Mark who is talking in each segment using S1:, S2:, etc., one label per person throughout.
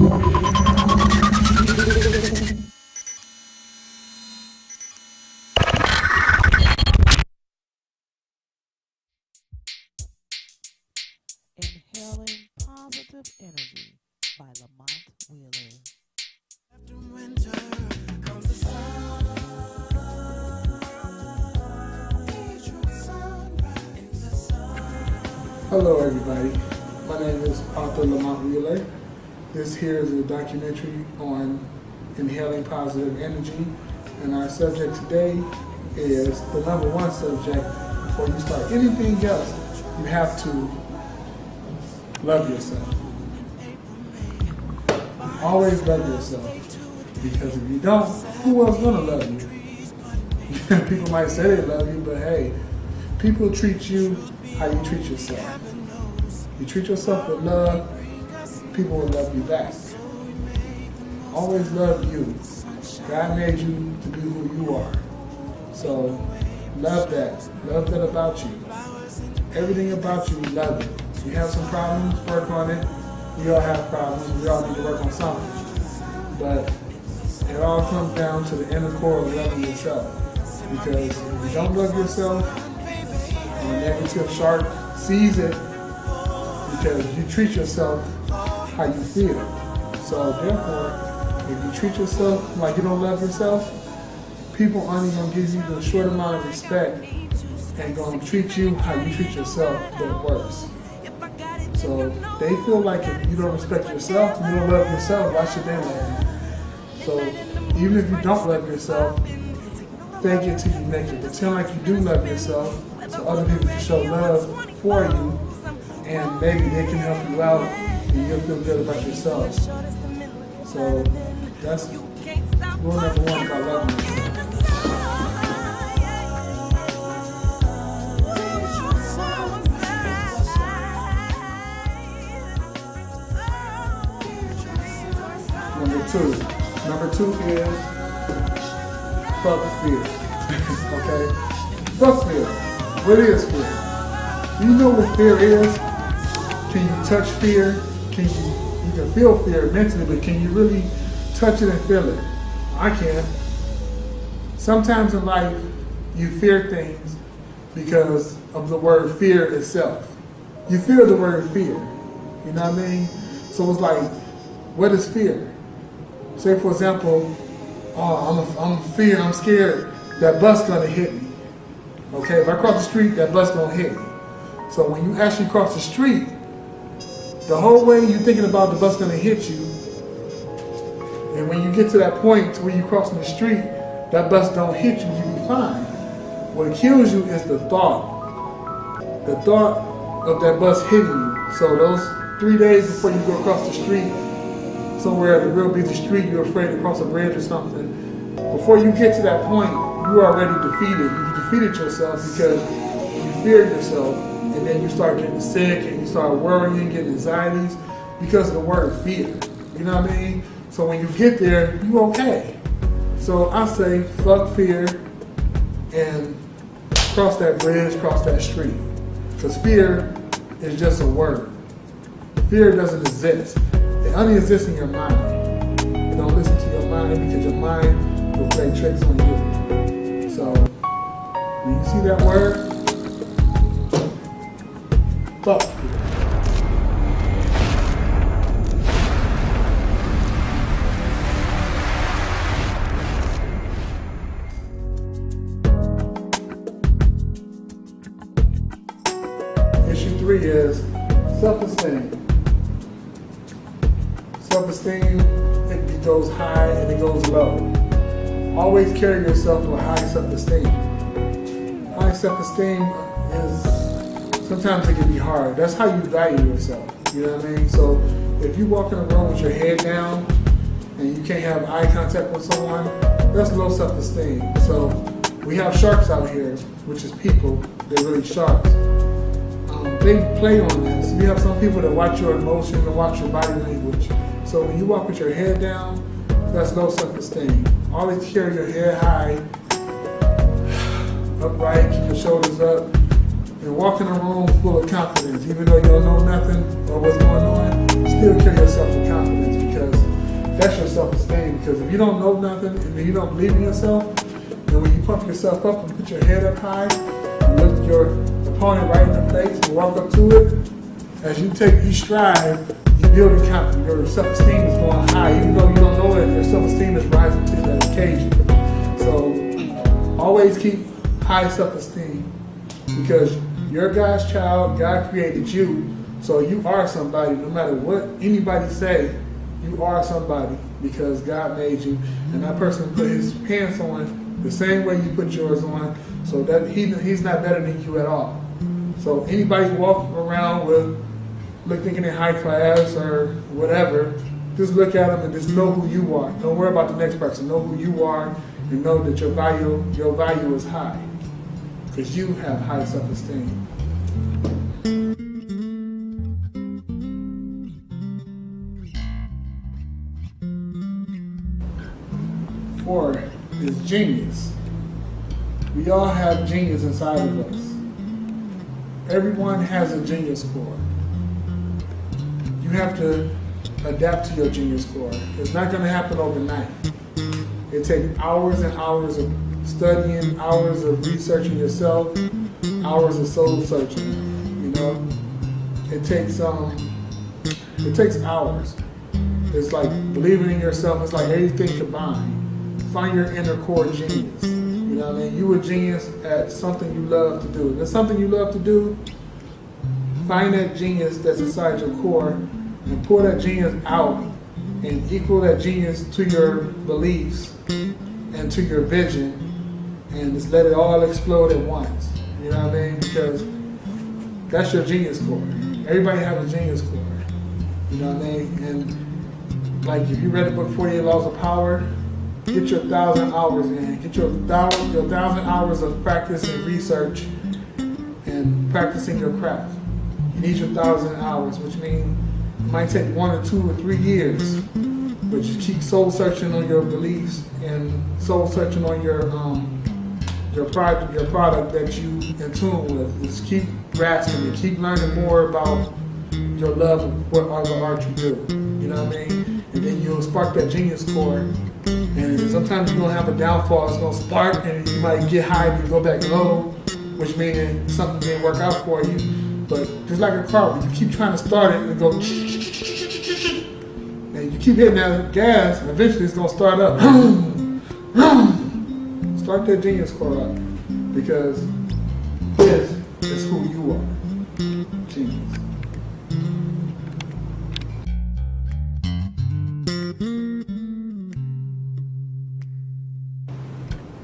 S1: Inhaling Positive Energy by Lamont Wheeler.
S2: After winter comes the sun.
S3: Hello everybody, my name is Arthur Lamont Wheeler. This here is a documentary on inhaling positive energy, and our subject today is the number one subject. Before you start anything else, you have to love yourself. Always love yourself, because if you don't, who else gonna love you? People might say they love you, but hey, people treat you how you treat yourself. You treat yourself with love, people will love you back. Always love you. God made you to be who you are. So love that. Love that about you. Everything about you, love it. You have some problems, work on it. We all have problems. We all need to work on something. But it all comes down to the inner core of loving yourself. Because if you don't love yourself, a negative shark sees it, because you treat yourself how you feel. So therefore, if you treat yourself like you don't love yourself, people only going to give you the short amount of respect and going to treat you how you treat yourself, but worse. So they feel like if you don't respect yourself, you don't love yourself, why should they love you? So even if you don't love yourself, fake it till you make it. Pretend like you do love yourself, so other people can show love for you, and maybe they can help you out, and you'll feel good about yourself. So that's rule number one about loving yourself. Number two is fuck fear. Okay? Fuck fear. What is fear? Do you know what fear is? Can you touch fear? You can feel fear mentally, but can you really touch it and feel it? I can. Sometimes in life, you fear things because of the word fear itself. You fear the word fear. You know what I mean? So it's like, what is fear? Say for example, I'm scared that bus gonna hit me. Okay, if I cross the street, that bus gonna hit me. So when you actually cross the street, the whole way you're thinking about the bus gonna hit you, and when you get to that point where you're crossing the street, that bus don't hit you, you be fine. What kills you is the thought of that bus hitting you. So those 3 days before you go across the street, somewhere at a real busy street, you're afraid to cross a bridge or something. Before you get to that point, you're already defeated. You've defeated yourself because you fear yourself, and then you start getting sick and you start worrying, getting anxieties because of the word fear. You know what I mean? So when you get there, you okay. So I say fuck fear and cross that bridge, cross that street. Because fear is just a word. Fear doesn't exist. It only exists in your mind. You don't listen to your mind, because your mind will play tricks on you. So when you see that word, fuck fear. Issue 3 is self-esteem. Self-esteem, it goes high and it goes low. Always carry yourself with high self-esteem. High self-esteem is, sometimes it can be hard. That's how you value yourself. You know what I mean? So if you walk in a room with your head down and you can't have eye contact with someone, that's low self-esteem. So we have sharks out here, which is people. They're really sharks. They play on this. We have some people that watch your emotions and watch your body language. So when you walk with your head down, that's low self-esteem. Always carry your head high, upright, keep your shoulders up, and walk in a room full of confidence, even though you don't know nothing or what's going on, still carry yourself with confidence, because that's your self-esteem. Because if you don't know nothing and you don't believe in yourself, and when you pump yourself up and put your head up high and look your opponent right in the face and walk up to it, as you take each stride, you build a confidence. Your self-esteem is going high, even though you don't know it. Your self-esteem is rising to that occasion. So always keep high self-esteem, because you're God's child. God created you, so you are somebody. No matter what anybody say, you are somebody because God made you. And that person put his pants on the same way you put yours on, so that he's not better than you at all. So anybody walking around with thinking in high class or whatever, just look at them and just know who you are. Don't worry about the next person. Know who you are and know that your value is high, because you have high self-esteem. 4 is genius. We all have genius inside of us. Everyone has a genius core. You have to adapt to your genius core. It's not going to happen overnight. It takes hours and hours of studying, hours of researching yourself, hours of soul searching. You know, it takes hours. It's like believing in yourself. It's like everything combined. Find your inner core genius. You know what I mean? You a genius at something you love to do. If there's something you love to do, find that genius that's inside your core and pull that genius out and equal that genius to your beliefs and to your vision, and just let it all explode at once. You know what I mean? Because that's your genius core. Everybody has a genius core. You know what I mean? And like if you read the book 48 Laws of Power, get your 1,000 hours in. Get your 1,000 hours of practice and research and practicing your craft. You need your 1,000 hours, which means it might take 1 or 2 or 3 years, but you keep soul searching on your beliefs and soul searching on your product that you in tune with. Just keep grasping it. Keep learning more about your love of what art you do. You know what I mean? And then you'll spark that genius core. And sometimes you're gonna have a downfall. It's gonna spark, and you might get high and you go back low, which means something didn't work out for you. But just like a car, you keep trying to start it and it go, and you keep hitting that gas, and eventually it's gonna start up. Start that genius core up, because this is who you are. Genius.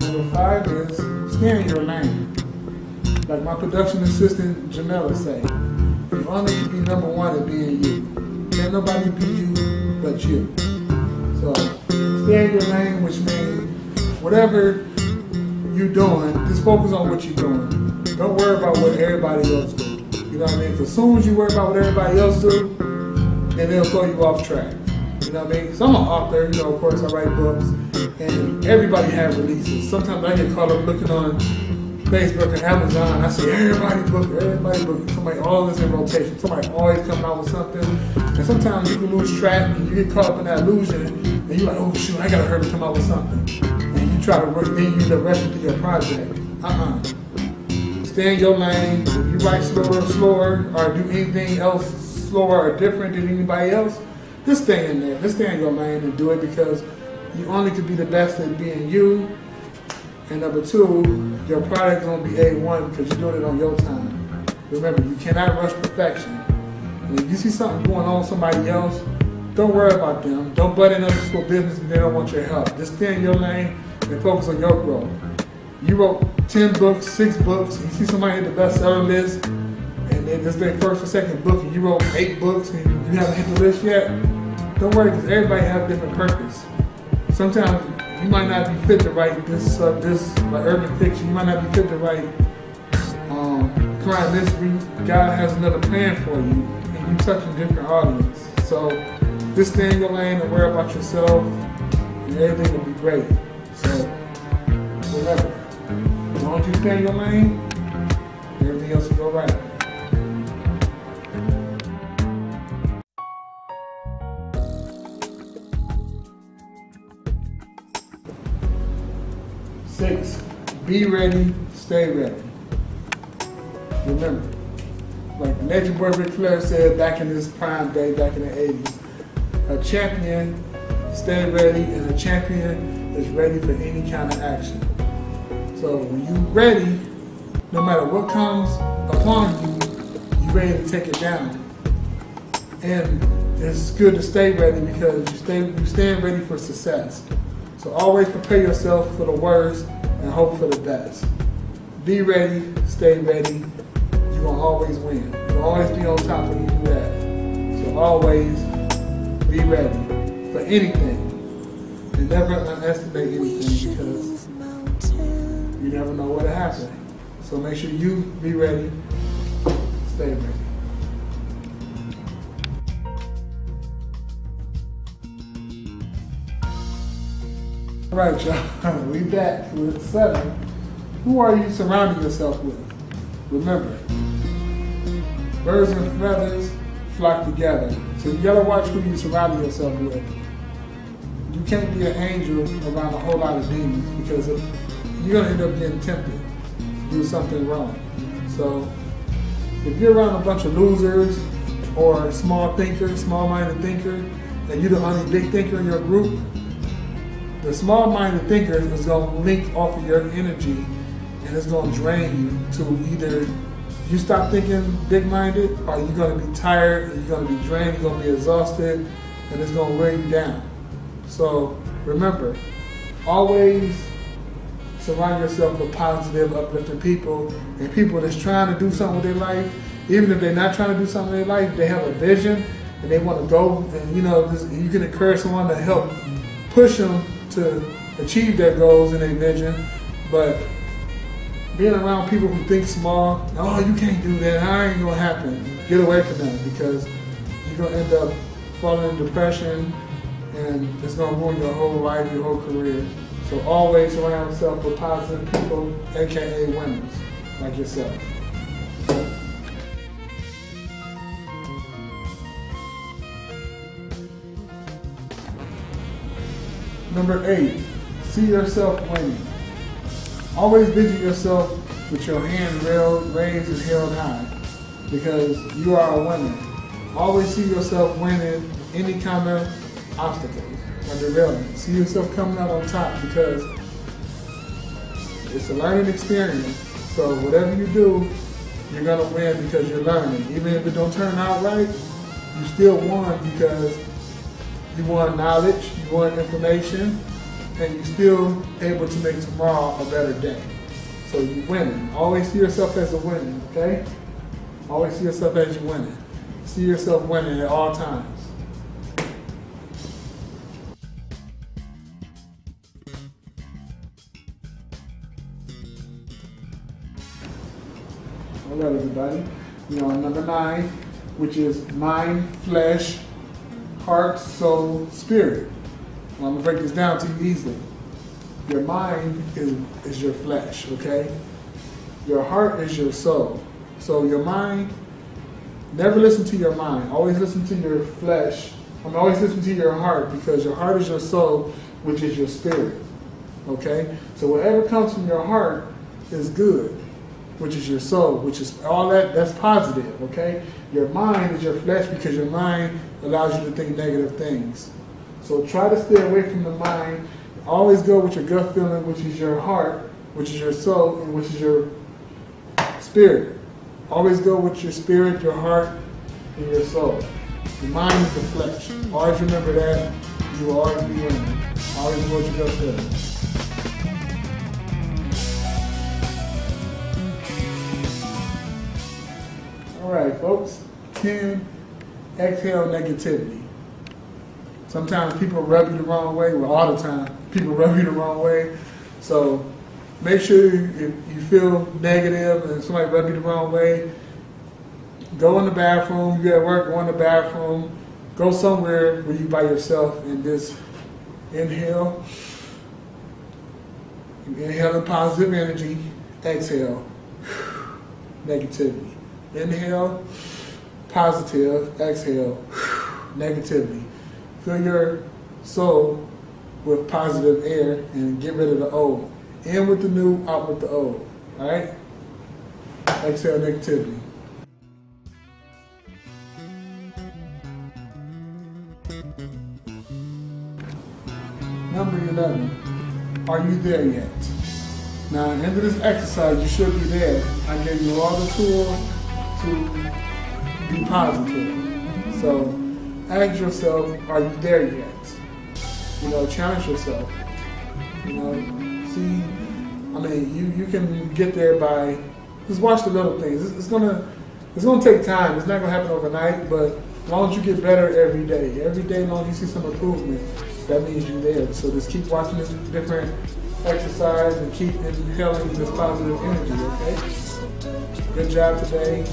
S3: Number 5 is stay in your lane. Like my production assistant Jamela say, you only can be number 1 at being you. Can't nobody be you but you. So stay in your lane, which means whatever you're doing, just focus on what you're doing. Don't worry about what everybody else do. You know what I mean? Because as soon as you worry about what everybody else do, then they'll throw you off track. You know what I mean? So I'm an author, you know, of course I write books, and everybody has releases. Sometimes I get caught up looking on Facebook and Amazon. I see everybody book. Somebody always in rotation. Somebody always coming out with something. And sometimes you can lose track and you get caught up in that illusion, and you're like, oh shoot, I gotta hurry to come out with something. And you try to work, then you end up rushing through your project. Stay in your lane. If you write slower, or do anything else slower or different than anybody else, just stay in there. Just stay in your lane and do it, because you only can be the best at being you. And number 2, your product is going to be A1 because you're doing it on your time. Remember, you cannot rush perfection. And if you see something going on with somebody else, don't worry about them. Don't butt in other people's business if they don't want your help. Just stay in your lane and focus on your growth. You wrote 10 books, 6 books, you see somebody hit the bestseller list, and then this is their first or second book, and you wrote 8 books and you haven't hit the list yet, don't worry, because everybody has a different purpose. Sometimes you might not be fit to write this like urban fiction. You might not be fit to write crime mystery. God has another plan for you, and you touch a different audience. So just stay in your lane and worry about yourself, and everything will be great. So remember, as long as you stay in your lane, Everything else will go right. Six, be ready, stay ready. Remember, like Nature Boy Ric Flair said back in his prime day, back in the 80s, a champion stay ready and a champion is ready for any kind of action. So when you're ready, no matter what comes upon you, you're ready to take it down. And it's good to stay ready because you stand ready for success. So always prepare yourself for the worst and hope for the best. Be ready, stay ready. You're gonna always win. You'll always be on top when you do that. So always be ready for anything. And never underestimate anything because you never know what'll happen. So make sure you be ready, stay ready. All right, y'all, we back with 7. Who are you surrounding yourself with? Remember, birds and feathers flock together. So you gotta watch who you surround yourself with. You can't be an angel around a whole lot of demons because you're gonna end up getting tempted to do something wrong. So if you're around a bunch of losers or small thinkers, small-minded thinkers, and you're the only big thinker in your group, the small-minded thinker is going to link off of your energy and it's going to drain you to either you stop thinking big-minded or you're going to be tired, and you're going to be drained, you're going to be exhausted, and it's going to wear you down. So remember, always surround yourself with positive, uplifting people and people that's trying to do something with their life. Even if they're not trying to do something in their life, they have a vision and they want to go, and you can encourage someone to help push them to achieve their goals and their vision. But being around people who think small, oh, you can't do that, how ain't gonna happen? Get away from them because you're gonna end up falling in depression and it's gonna ruin your whole life, your whole career. So always surround yourself with positive people, aka winners, like yourself. Number 8, see yourself winning. Always visit yourself with your hand raised and held high because you are a winner. Always see yourself winning any kind of obstacles or derailment. See yourself coming out on top because it's a learning experience. So whatever you do, you're gonna win because you're learning. Even if it don't turn out right, you still won because you want knowledge, you want information, and you're still able to make tomorrow a better day. So you're winning. Always see yourself as a winner, okay? Always see yourself as you're winning. See yourself winning at all times. All right, everybody. We're on number 9, which is mind, flesh, heart, soul, spirit. Well, I'm gonna break this down to you easily. Your mind is your flesh, okay? Your heart is your soul. So your mind, never listen to your mind. Always listen to your flesh. Always listen to your heart because your heart is your soul, which is your spirit, okay? So whatever comes from your heart is good, which is your soul, which is all that's positive, okay? Your mind is your flesh because your mind allows you to think negative things. So try to stay away from the mind. Always go with your gut feeling, which is your heart, which is your soul, and which is your spirit. Always go with your spirit, your heart, and your soul. Your mind is the flesh. Always remember that. You will always be winning. Always go with your gut feeling. All right, folks. 10, exhale negativity. Sometimes people rub you the wrong way. Well, all the time, people rub you the wrong way. So make sure if you feel negative and somebody rub you the wrong way, go in the bathroom. You at work, go in the bathroom. Go somewhere where you by yourself and just inhale. You inhale in positive energy. Exhale. negativity. Inhale, positive. Exhale, negativity. Fill your soul with positive air and get rid of the old. In with the new, out with the old. All right? Exhale negativity. Number 11. Are you there yet? Now, at the end of this exercise, you should be there. I gave you all the tools to be positive. So, ask yourself, are you there yet? You know, challenge yourself. You know, see, I mean, you can get there by just watch the little things. It's gonna take time. It's not gonna happen overnight, but as long as you get better every day, as long as you see some improvement, that means you're there. So just keep watching this different exercise and keep inhaling this positive energy, okay? Good job today.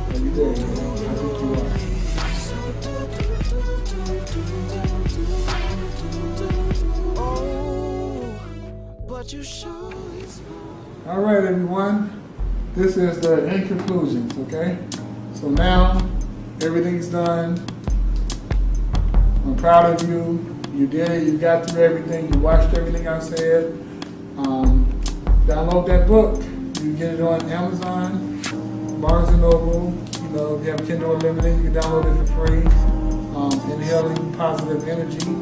S3: Are you there? I think you are. All right, everyone. This is the in conclusions, okay? So now everything's done. I'm proud of you. You did it. You got through everything. You watched everything I said. Download that book. You can get it on Amazon, Barnes & Noble. You know, if you have Kindle Unlimited, you can download it for free. Inhaling Positive Energy.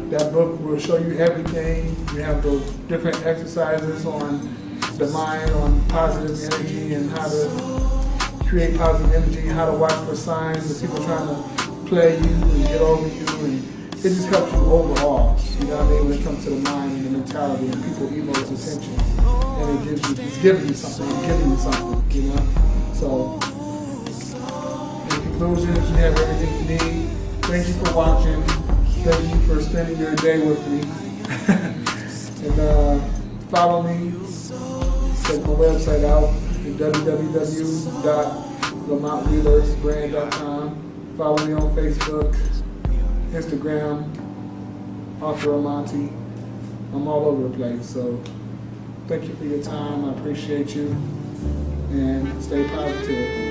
S3: That book will show you everything. You have those different exercises on the mind, on positive energy, and how to create positive energy, how to watch for signs of people trying to play you and get over you, and it just helps you overall. You know what I mean? When it comes to the mind and the mentality and people emo's attention, and it's giving you something, you know. So, in conclusion, you have everything you need. Thank you for watching. Thank you for spending your day with me. And follow me. Check my website out at www.lamontwheelersbrand.com. Follow me on Facebook, Instagram, Author Amonte. I'm all over the place. So thank you for your time. I appreciate you. And stay positive.